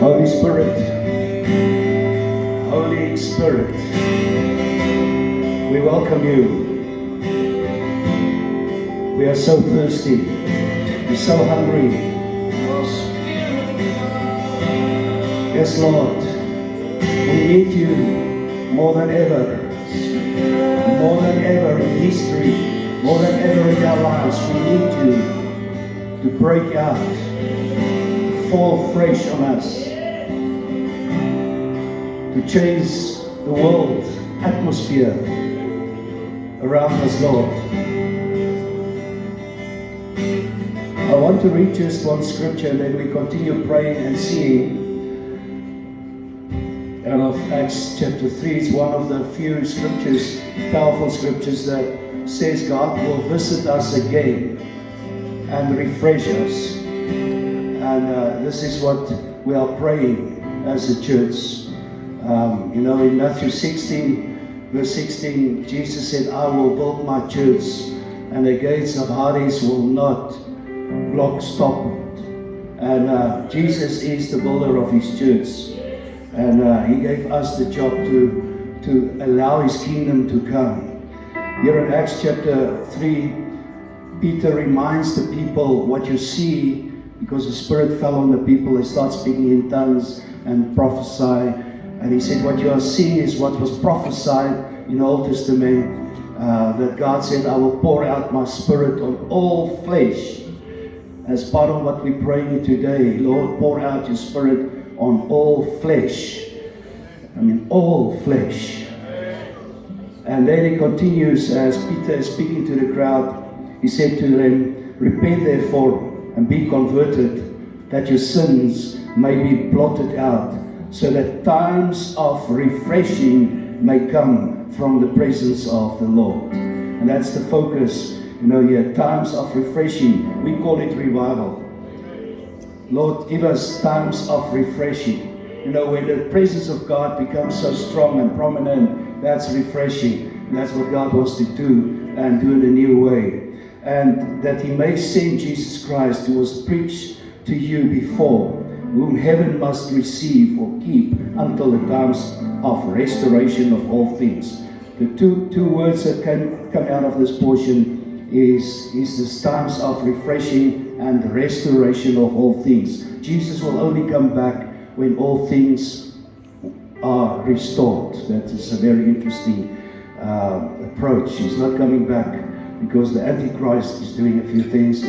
Holy Spirit, Holy Spirit, we welcome you. We are so thirsty. We're so hungry. Yes, Lord, we need you more than ever. More than ever in history, more than ever in our lives. We need you to break out, to fall fresh on us, to change the world atmosphere around us, Lord. I want to read just one scripture and then we continue praying and singing. Out of Acts chapter 3, it's one of the few scriptures, powerful scriptures that says God will visit us again and refresh us. And this is what we are praying as a church. In Matthew 16, verse 16, Jesus said, I will build my church and the gates of Hades will not stop it. And Jesus is the builder of his church. And he gave us the job to allow his kingdom to come. Here in Acts chapter 3, Peter reminds the people what you see, because the Spirit fell on the people. They start speaking in tongues and prophesy. And he said, what you are seeing is what was prophesied in the Old Testament, that God said, I will pour out my Spirit on all flesh. As part of what we're praying today, Lord, pour out your Spirit on all flesh. All flesh. And then he continues, as Peter is speaking to the crowd, he said to them, repent therefore and be converted, that your sins may be blotted out, so that times of refreshing may come from the presence of the Lord. And that's the focus, here, times of refreshing. We call it revival. Lord, give us times of refreshing. When the presence of God becomes so strong and prominent, that's refreshing. And that's what God wants to do, and do in a new way. And that he may send Jesus Christ, who was preached to you before, whom heaven must receive or keep until the times of restoration of all things. The two words that can come out of this portion is the times of refreshing and the restoration of all things. Jesus will only come back when all things are restored. That is a very interesting approach. He's not coming back because the Antichrist is doing a few things.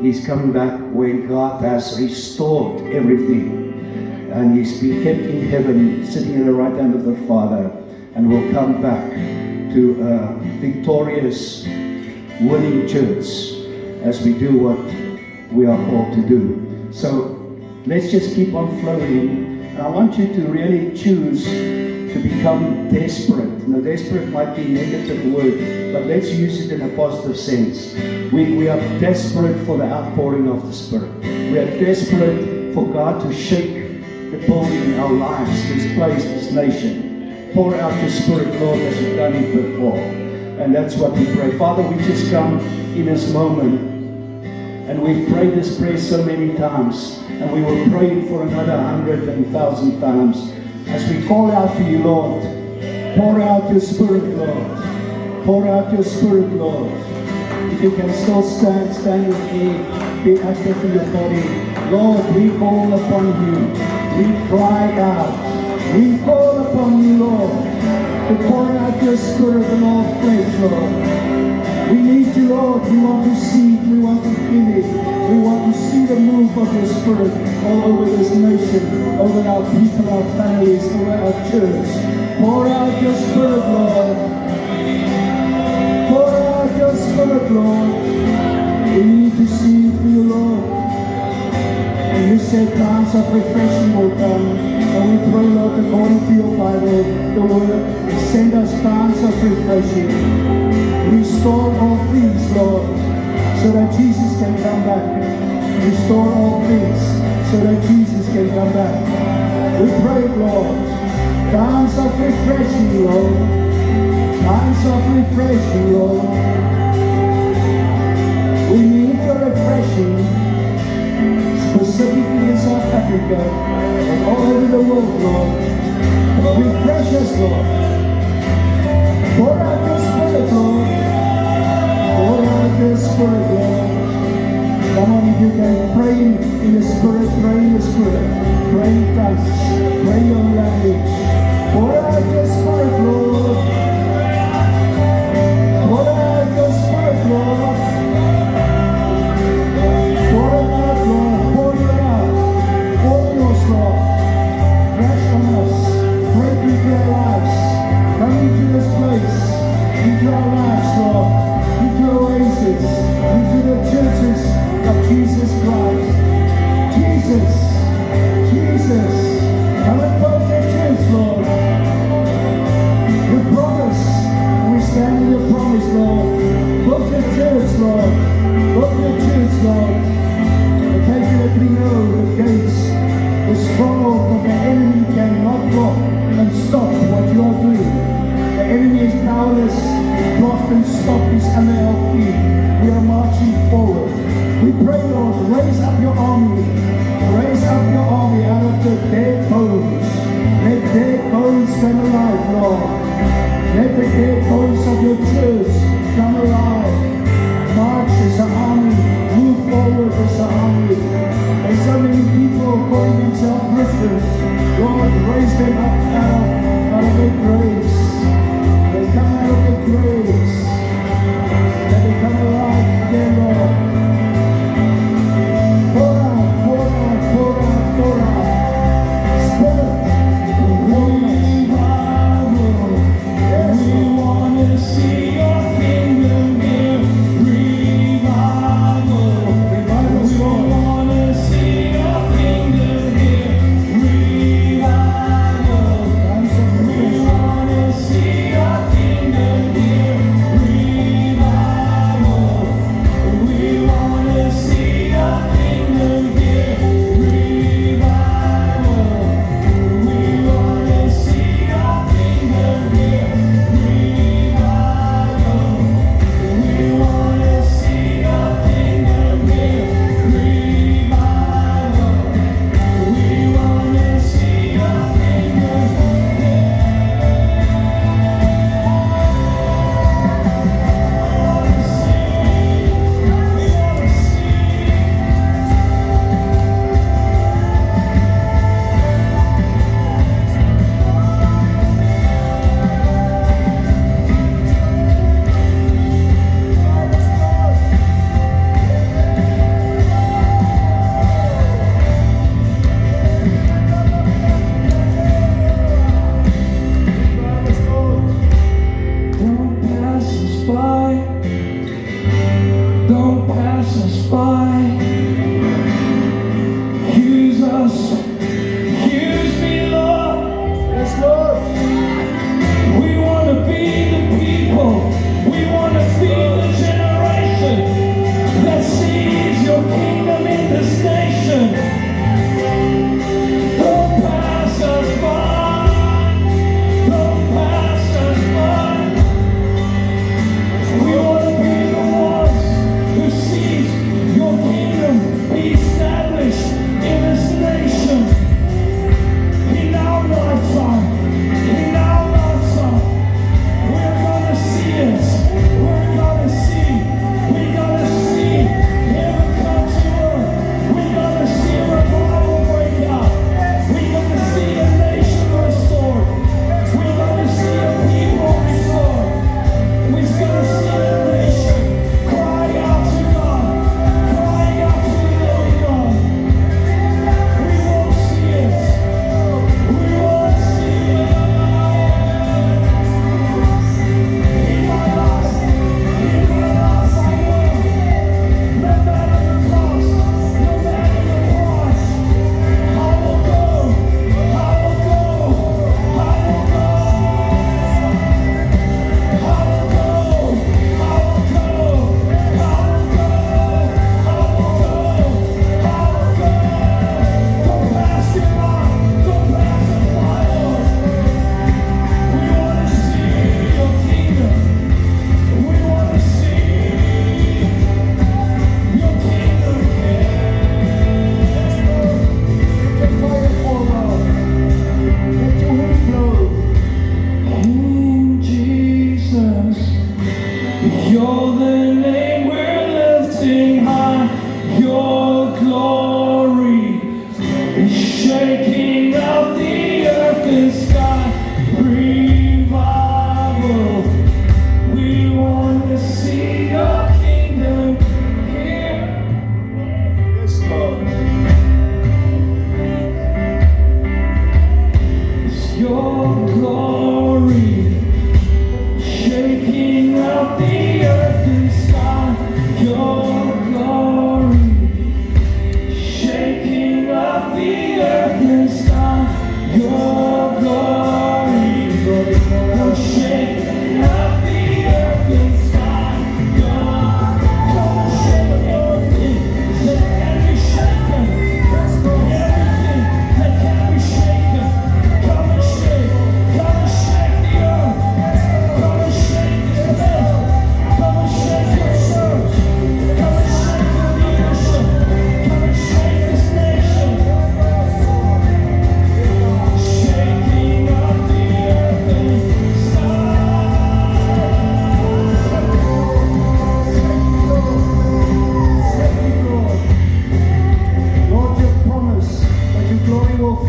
He's coming back when God has restored everything. And he's been kept in heaven, sitting at the right hand of the Father, and will come back to a victorious, winning church as we do what we are called to do. So let's just keep on flowing. And I want you to really choose to become desperate. Desperate might be a negative word, but let's use it in a positive sense. We are desperate for the outpouring of the Spirit. We are desperate for God to shake the building in our lives, this place, this nation. Pour out your Spirit, Lord, as you've done it before. And that's what we pray. Father, we just come in this moment, and we've prayed this prayer so many times, and we will pray it for another 100 and 1,000 times. As we call out to you, Lord, pour out your Spirit, Lord. Pour out your Spirit, Lord. If you can still stand with me, be active in your body. Lord, we call upon you. We cry out. We call upon you, Lord, to pour out your Spirit in all flesh, Lord. We need you, Lord. We want to see it. We want to feel it. We want to see the move of your Spirit all over this nation, over our people, our families, over our church. Pour out your Spirit, Lord. Pour out your Spirit, Lord. We need to see you, feel, Lord. And you said times of refreshing will come. And we pray, Lord, according to your Bible, the word, send us times of refreshing. Restore all things, Lord, so that Jesus can come back. Restore all things, so that Jesus can come back. We pray, Lord, times of refreshing, Lord. Times of refreshing, Lord. We need your refreshing, specifically in South Africa. Lord. Pour out your Spirit, Lord. Pour out your Spirit, Lord. Come on, if you can pray in the Spirit, pray in the Spirit. Pray in tongues. Pray your language. Pour out your Spirit, Lord. Pour out your Spirit, Lord. Pour it out, Lord. Pour it out. Pour us, Lord. Rest on us. Break into our lives. Come into this place. Into our lives, Lord. Into Oasis. Into the churches of Jesus Christ. Jesus. Jesus. Come and build your church, Lord. Your promise. We stand in your promise, Lord. Build your church, Lord. Build your church, Lord. And thank you that we know the gates, the stronghold of the enemy cannot block and stop what you are doing. The enemy is powerless, block and stop is under our feet. We are marching forward. We pray, Lord, raise up your army. Raise up your army out of the dead bones. Let dead bones come alive, Lord. Let the dead bones of your church come alive. March as an army. Move forward as an army. There's so many people calling themselves Christians. Lord, raise them up out of their graves. They come out of their graves. Let them come alive again, Lord. Pour out, pour out, pour out, pour out. Spirit, revival. Yes, we want to see your kingdom here. Revival. Revival, we want to see your kingdom here. Revival.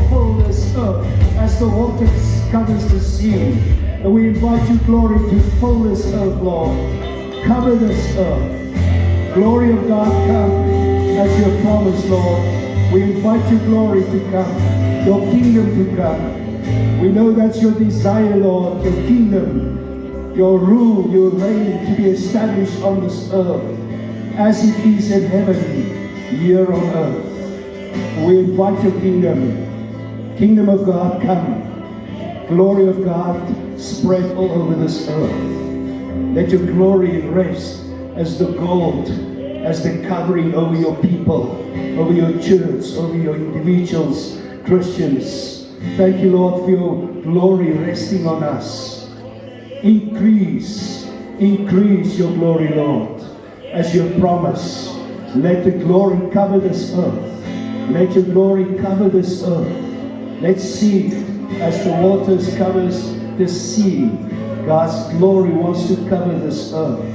fill this earth as the waters covers the sea. And we invite you, glory, to fill this earth, Lord. Cover this earth. Glory of God, come as you have promised, Lord. We invite you, glory, to come, your kingdom to come. We know that's your desire, Lord, your kingdom, your rule, your reign to be established on this earth as it is in heaven, here on earth. We invite your kingdom of God, come. Glory of God, spread all over this earth. Let your glory rest as the gold, as the covering over your people, over your church, over your individuals, Christians. Thank you, Lord, for your glory resting on us. Increase your glory, Lord, as you have promised. Let the glory cover this earth. Let your glory cover this earth. Let's see as the waters covers the sea. God's glory wants to cover this earth.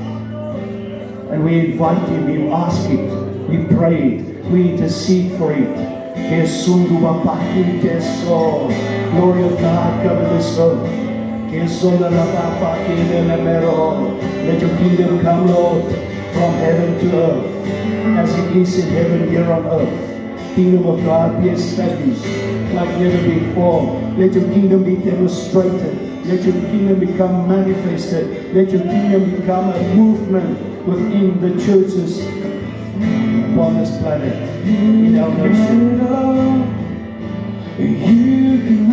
And we invite him, we ask it, we pray it, we intercede for it. Glory of God, cover this earth. Let your kingdom come, Lord, from heaven to earth, as it is in heaven here on earth. Kingdom of God be established like never before. Let your kingdom be demonstrated. Let your kingdom become manifested. Let your kingdom become a movement within the churches upon this planet, in our nation. You can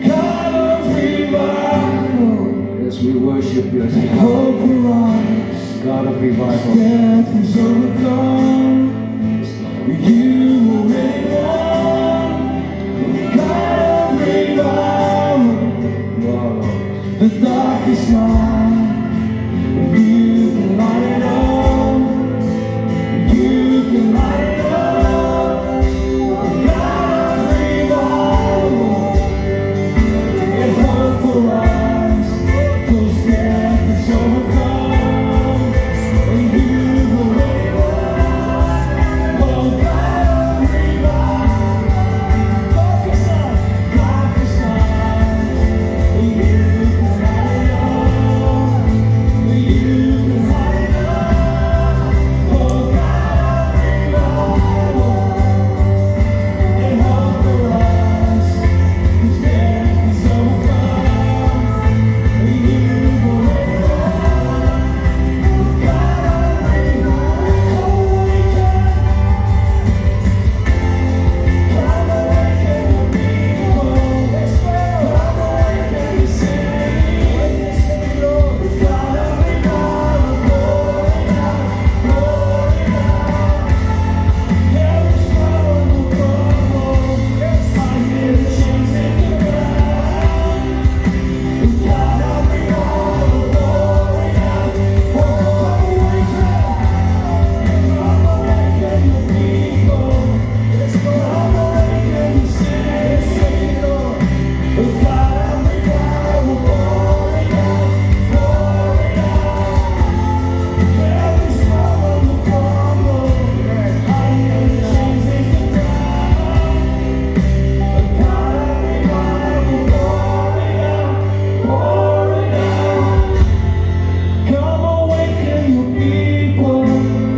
God of revival. As we worship you, as we hope we rise, God of revival. Death is overcome. You will reign on. God of revival. The darkest night, you can light it up. You can light it up. God of revival. There's hope for us, 'cause death is overcome. And you will reign on. Oh, God of revival. Darkest night, darkest night. You can light it up. You can light it up. Oh, God of revival. And hope for us, 'cause death is overcome. And you will reign on. God of revival. Come awaken your people. Come awaken your city. God of revival, pouring out, pouring out. Every stronghold will crumble. I hear the chains hit the ground. God of revival, pouring out. Come awaken your people. Come awaken your city. God of revival, pouring out, pouring out. Every stronghold will crumble. I hear the chains hit the ground. God of revival, pouring out, pouring out. Come awaken your people.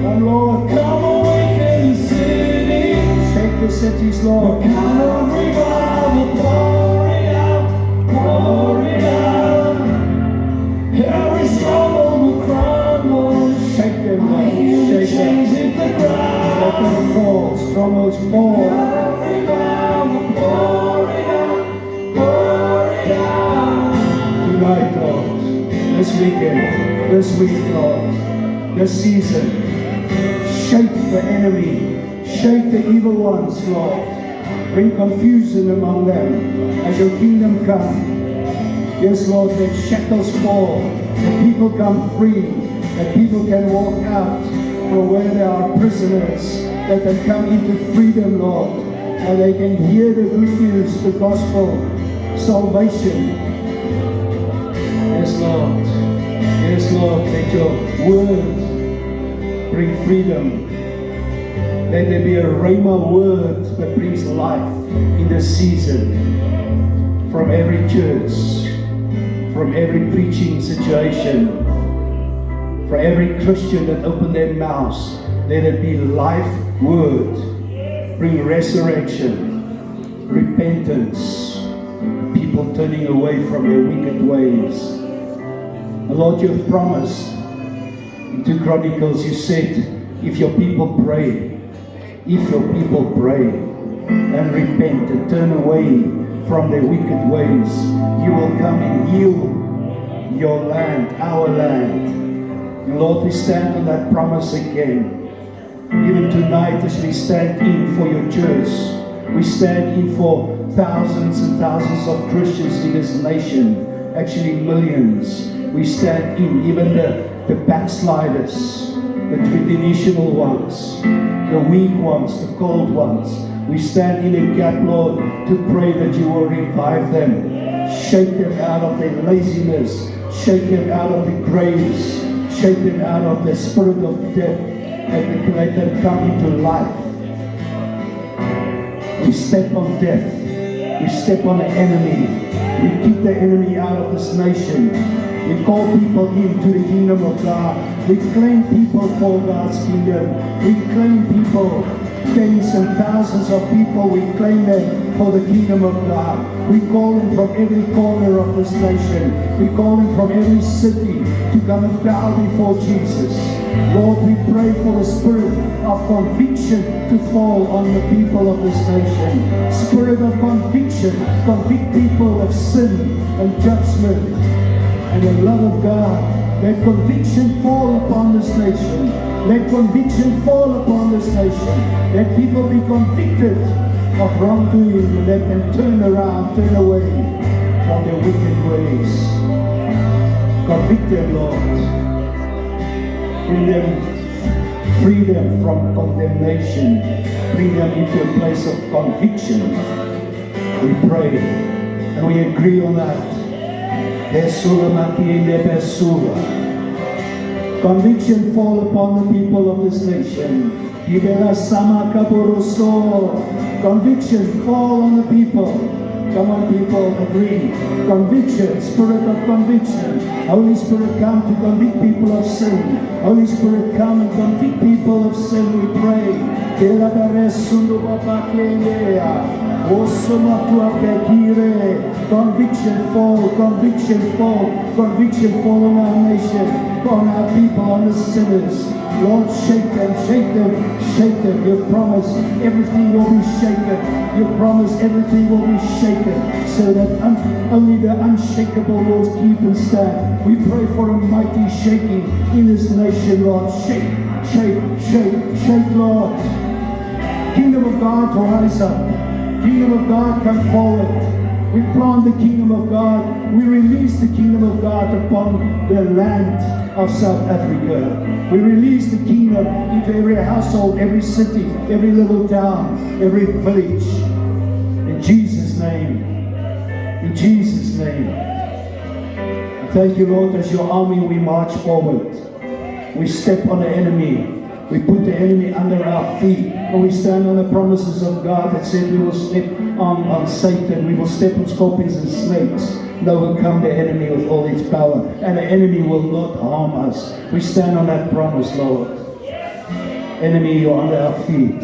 Oh Lord, come awaken the city. Shake the cities, Lord. God of revival, pouring out, pouring out. Every stronghold will crumble. Shake them, Lord. Shake them. Hit the ground. Let them fall. Strongholds fall. God of revival, pouring out, pouring out. Tonight, Lord, this weekend, this week, Lord, this season, shake the enemy, shake the evil ones, Lord. Bring confusion among them as your kingdom come. Yes, Lord, let shackles fall, that people come free, that people can walk out from where they are prisoners, that they come into freedom, Lord, and they can hear the good news, the gospel, salvation. Yes, Lord. Yes, Lord, let your word bring freedom. Let there be a rhema word that brings life in this season from every church, from every preaching situation, for every Christian that opened their mouths. Let it be life word, bring resurrection, repentance, people turning away from their wicked ways. And Lord, you have promised in 2 Chronicles, you said, if your people pray and repent and turn away from their wicked ways, you will come and heal your land, our land. And Lord, we stand on that promise again. Even tonight as we stand in for your church, we stand in for thousands and thousands of Christians in this nation, actually millions. We stand in, even the backsliders, the traditional ones, the weak ones, the cold ones. We stand in a gap, Lord, to pray that you will revive them, shake them out of their laziness, shake them out of the graves, shake them out of the spirit of death, and let them come into life. We step on death, we step on the enemy, we keep the enemy out of this nation. We call people into the kingdom of God. We claim people for God's kingdom. We claim people, tens and thousands of people, we claim them for the kingdom of God. We call them from every corner of this nation. We call them from every city to come and bow before Jesus. Lord, we pray for the spirit of conviction to fall on the people of this nation. Spirit of conviction, convict people of sin and judgment and the love of God. Let conviction fall upon this nation. Let conviction fall upon this nation. Let people be convicted of wrongdoing and let them turn around, turn away from their wicked ways. Convict them, Lord. Bring them, free them from condemnation. Bring them into a place of conviction. We pray and we agree on that. Conviction fall upon the people of this nation. Conviction fall on the people. Come on, people, agree. Conviction, spirit of conviction. Holy Spirit, come to convict people of sin. Holy Spirit, come and convict people of sin, we pray. Conviction fall, conviction fall, conviction fall on our nation, on our people, on the sinners. Lord, shake them, shake them, shake them. You've promised everything will be shaken. You've promised everything will be shaken, so that only the unshakable will keep and stand. We pray for a mighty shaking in this nation, Lord. Shake, shake, shake, shake, Lord. Kingdom of God, rise up. Kingdom of God, come forward. We plant the kingdom of God. We release the kingdom of God upon the land of South Africa. We release the kingdom into every household, every city, every little town, every village. In Jesus' name. In Jesus' name. Thank you, Lord, as your army we march forward. We step on the enemy. We put the enemy under our feet, and we stand on the promises of God that said we will step on Satan, we will step on scorpions and snakes, and overcome the enemy with all its power, and the enemy will not harm us. We stand on that promise, Lord. Enemy, you're under our feet.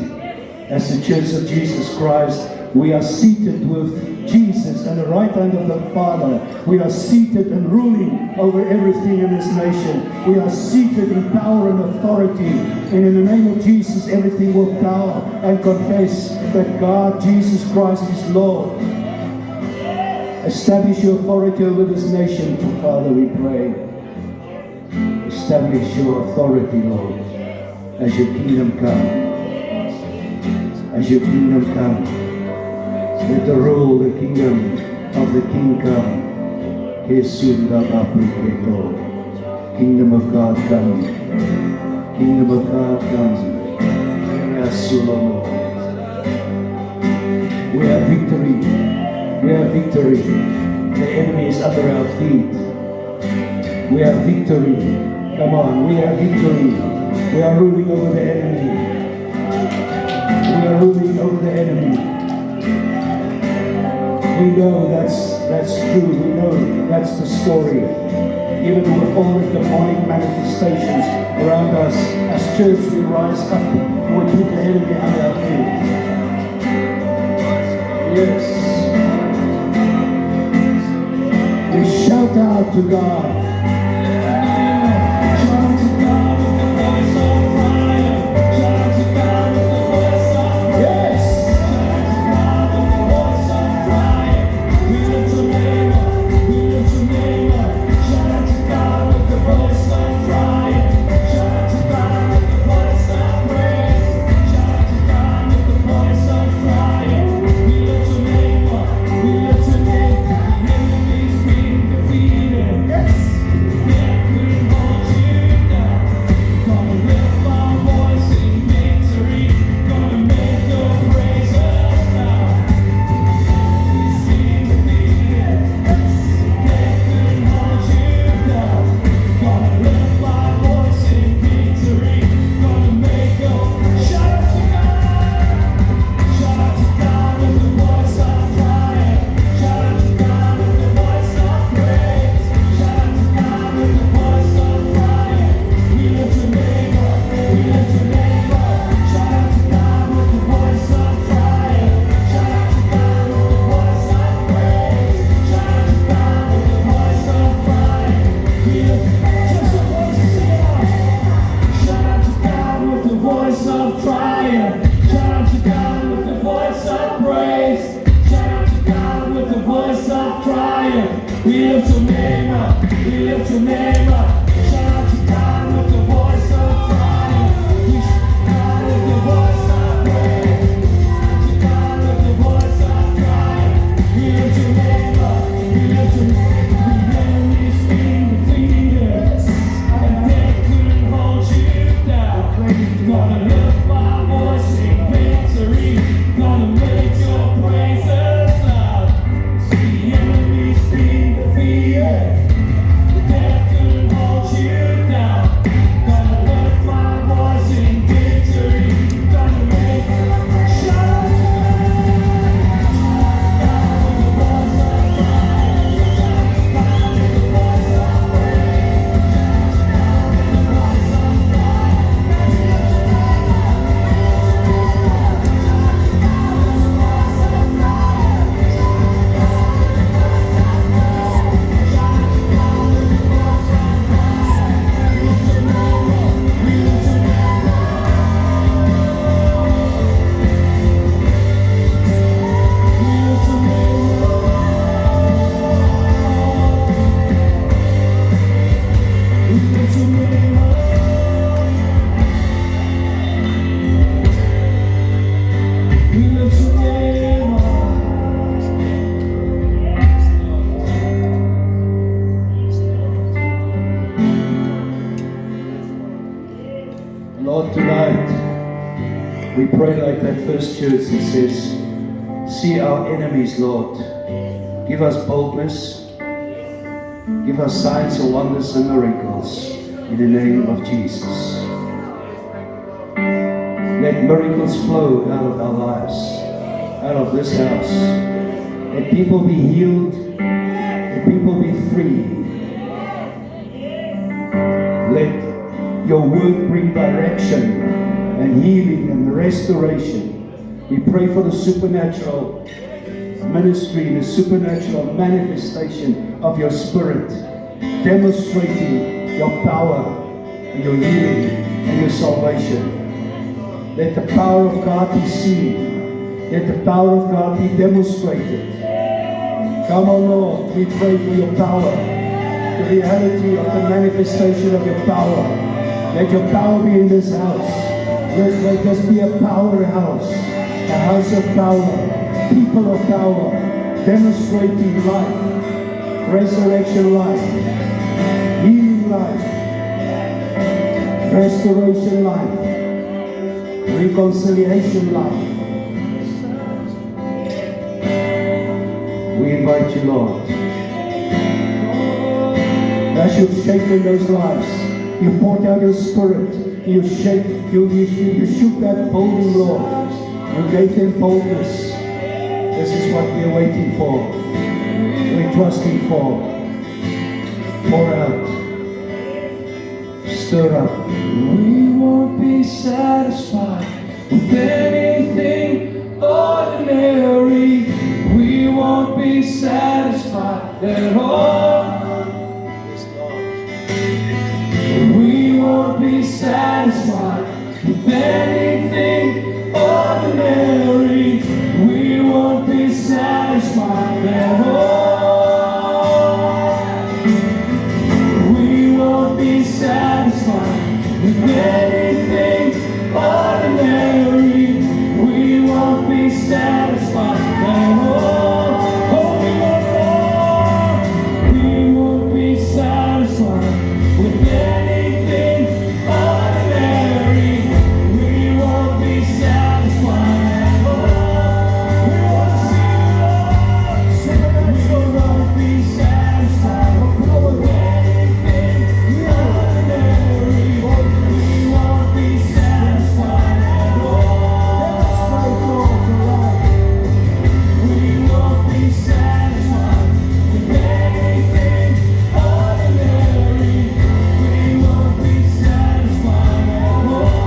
As the Church of Jesus Christ, we are seated with Jesus at the right hand of the Father. We are seated and ruling over everything in this nation. We are seated in power and authority. And in the name of Jesus, everything will bow and confess that God, Jesus Christ, is Lord. Establish your authority over this nation, Father, we pray. Establish your authority, Lord, as your kingdom come. As your kingdom come. Let the rule, the kingdom of the King come. Kingdom of God come. Kingdom of God come. We have victory. We have victory. The enemy is under our feet. We have victory. Come on, we have victory. We are ruling over the enemy. are ruling over the enemy. We know that's true. We know that's the story. Even with all the demonic manifestations around us, as church we rise up and we put the enemy under our feet. Yes. We shout out to God. Lord, tonight we pray like that first church that says, see our enemies, Lord. Give us boldness. Give us signs and wonders and miracles in the name of Jesus. Let miracles flow out of our lives, out of this house. Let people be healed. Let people be free. Let your word bring direction and healing and restoration. We pray for the supernatural ministry, the supernatural manifestation of your Spirit, demonstrating your power and your healing and your salvation. Let the power of God be seen. Let the power of God be demonstrated. Come on, Lord, we pray for your power, the reality of the manifestation of your power. Let your power be in this house. Let this be a powerhouse, a house of power, people of power, demonstrating life, resurrection life, healing life, restoration life, reconciliation life. We invite you, Lord. As you've shaken those lives, you poured out your Spirit. You shook that building, Lord. You gave them boldness. This is what we are waiting for. We're trusting for. Pour out. Stir up. We won't be satisfied with anything ordinary. We won't be satisfied at all. We won't be satisfied with anything ordinary. We won't be satisfied at all. We won't be satisfied with anything ordinary. We won't be satisfied at all. Oh, we want more. We won't be satisfied with anything ordinary. We won't be satisfied at all. We want to see you, Lord. We won't be satisfied with anything ordinary. We won't be satisfied at all. We won't be satisfied with anything ordinary. We won't be satisfied at all.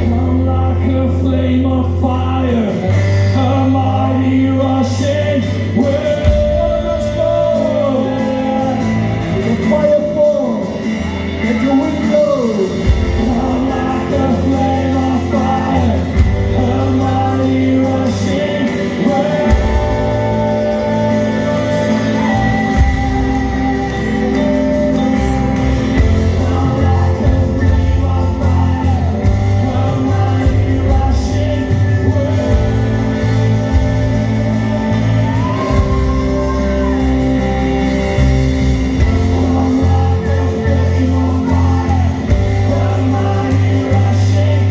Come like a flame of fire, a mighty rushing wind. The fire fall. Let your wind blow. Come like a flame of fire, a mighty rushing wind. Come like a flame of fire, a mighty rushing wind. Come like a flame of fire, a mighty rushing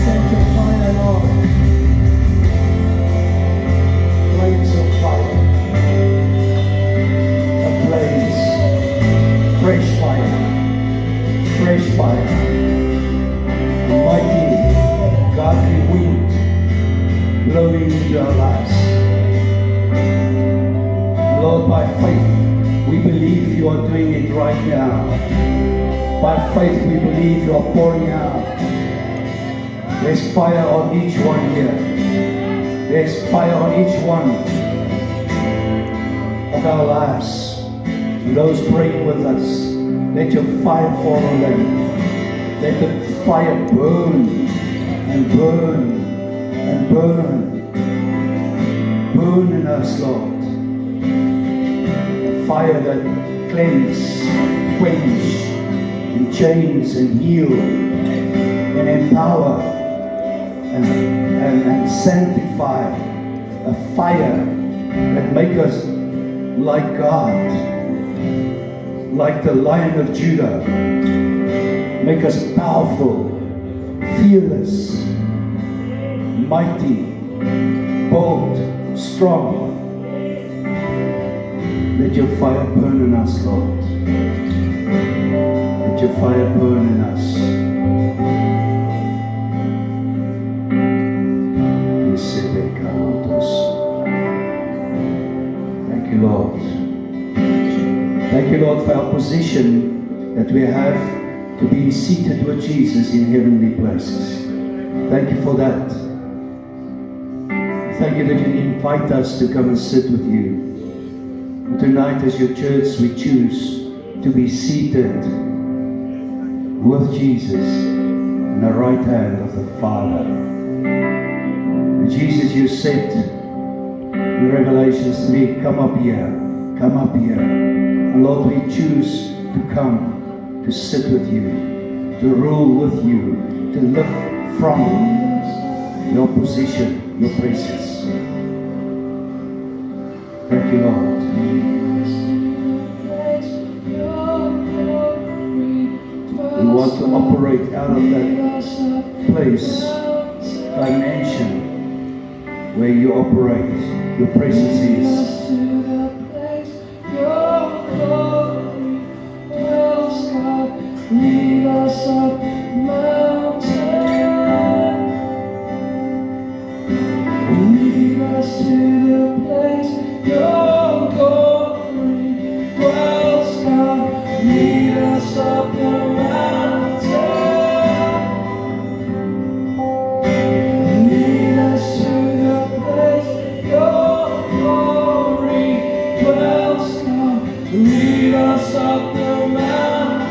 Send your fire, Lord. Flames of fire. A blaze. Fresh fire. Fresh fire. Mighty, godly wind blowing into our lives. Lord, by faith, we believe you are doing it right now. By faith, we believe you are pouring out. There's fire on each one here. There's fire on each one of our lives. To those praying with us, let your fire fall on them. Let the fire burn and burn and burn. Burn in us, Lord. A fire that cleanses, quench, and change and heal and empower and sanctify. A fire that makes us like God, like the Lion of Judah. Make us powerful, fearless, mighty, bold, strong. Let your fire burn in us, Lord. Let your fire burn in us. Thank you, Lord. Thank you, Lord, for our position that we have to be seated with Jesus in heavenly places. Thank you for that. Thank you that you invite us to come and sit with you. And tonight as your church we choose to be seated with Jesus in the right hand of the Father. And Jesus, you said in Revelation 3, come up here, come up here. And Lord, we choose to come to sit with you, to rule with you, to live from your position, your presence. Thank you, Lord. We want to operate out of that place, dimension, where you operate, your presence is. Lead us up mountain. Lead us to the place your glory dwells, God. Lead us up the mountain. Lead us to the place your glory dwells, God. Lead us up the mountain.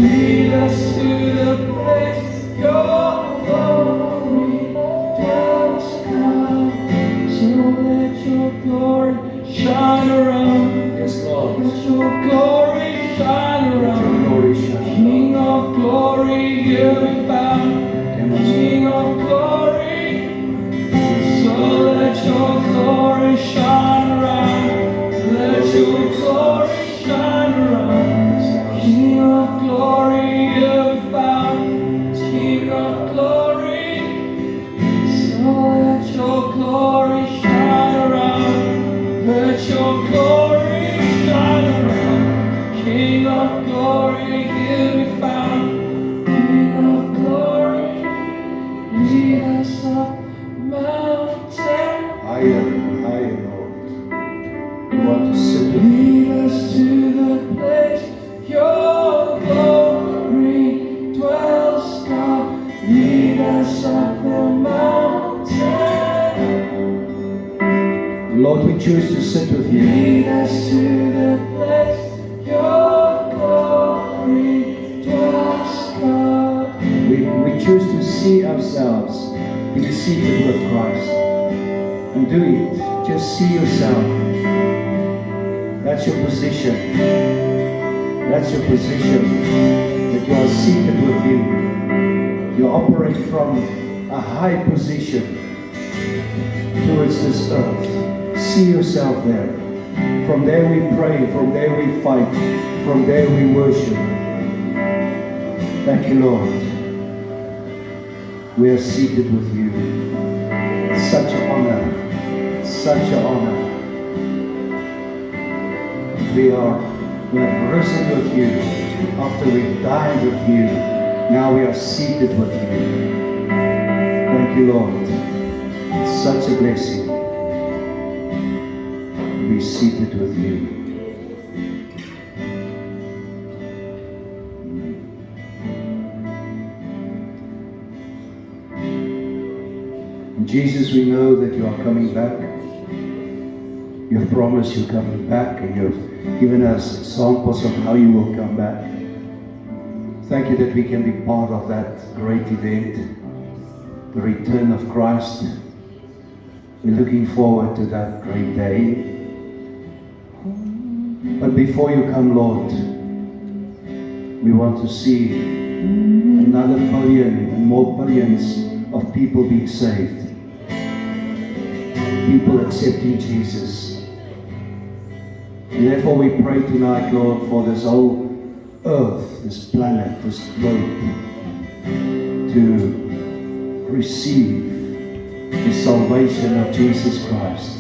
Lead us to the place your glory dwells, God. So let your glory shine around. Yes, Lord. Let your glory shine Let your around. glory shine. King of glory, here we bound. King of glory. So let your glory shine around. Let your glory shine around. King of glory, here we bound. King of glory. So let your glory shine around. Let your glory shine around. King of glory, here we found. King of glory, lead us up mountain. Higher and higher, Lord. We want to sit with you. Lead us to the place your glory dwells, God. Lead us up the mountain. Lord, we choose to sit with you. Lead us to the place your glory dwells, God. We choose to see ourselves being seated with Christ. And do it. Just see yourself. That's your position. That's your position. That you are seated with Him. You operate from a high position towards this earth. See yourself there. From there we pray. From there we fight. From there we worship. Thank you, Lord. We are seated with you. Such an honor. Such an honor. We have risen with you after we've died with you. Now we are seated with you. Thank you, Lord. It's such a blessing to be seated with you. Jesus, we know that you are coming back. You have promised you're coming back, and you've given us examples of how you will come back. Thank you that we can be part of that great event, the return of Christ. We're looking forward to that great day. But before you come, Lord, we want to see another billion and more billions of people being saved. People accepting Jesus. And therefore we pray tonight, Lord, for this whole earth, this planet, this globe, to receive the salvation of Jesus Christ.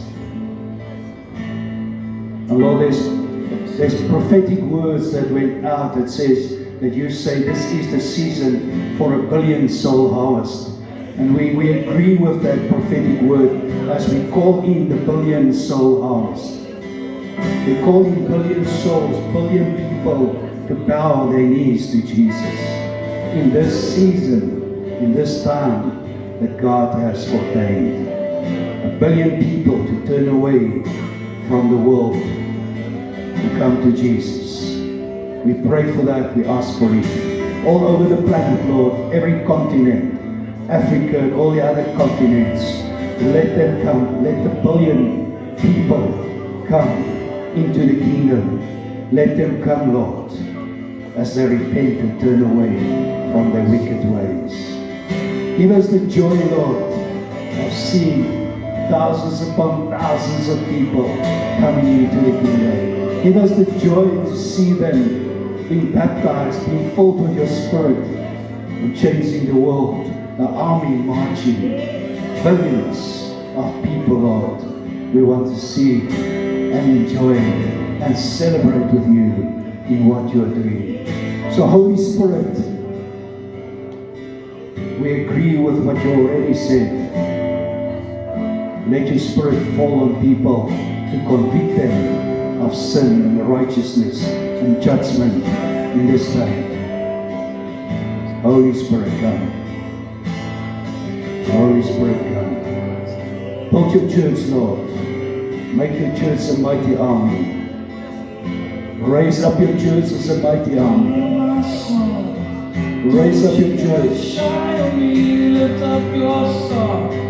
And Lord, there's prophetic words that went out that says that you say this is the season for a billion soul harvest. And we agree with that prophetic word as we call in the billion soul harvest. We call in billion souls, billion people to bow their knees to Jesus in this season in this time that God has ordained. 1 billion people to turn away from the world to come to Jesus. We pray for that, we ask for it. All over the planet, Lord, every continent, Africa and all the other continents, let them come, let the billion people come into the kingdom. Let them come, Lord, as they repent and turn away from their wicked ways. Give us the joy, Lord, of seeing thousands upon thousands of people coming into the kingdom. Give us the joy to see them being baptized, being filled with your Spirit, and changing the world. The army marching, billions of people, Lord. We want to see and enjoy it and celebrate with you in what you are doing. So Holy Spirit, we agree with what you already said. Let your Spirit fall on people to convict them of sin and righteousness and judgment in this time. Holy Spirit, come. Holy Spirit, come. Build your church, Lord. Make your church a mighty army. Raise up your church as a mighty army. Raise up your church. Shine on me, lift up your song.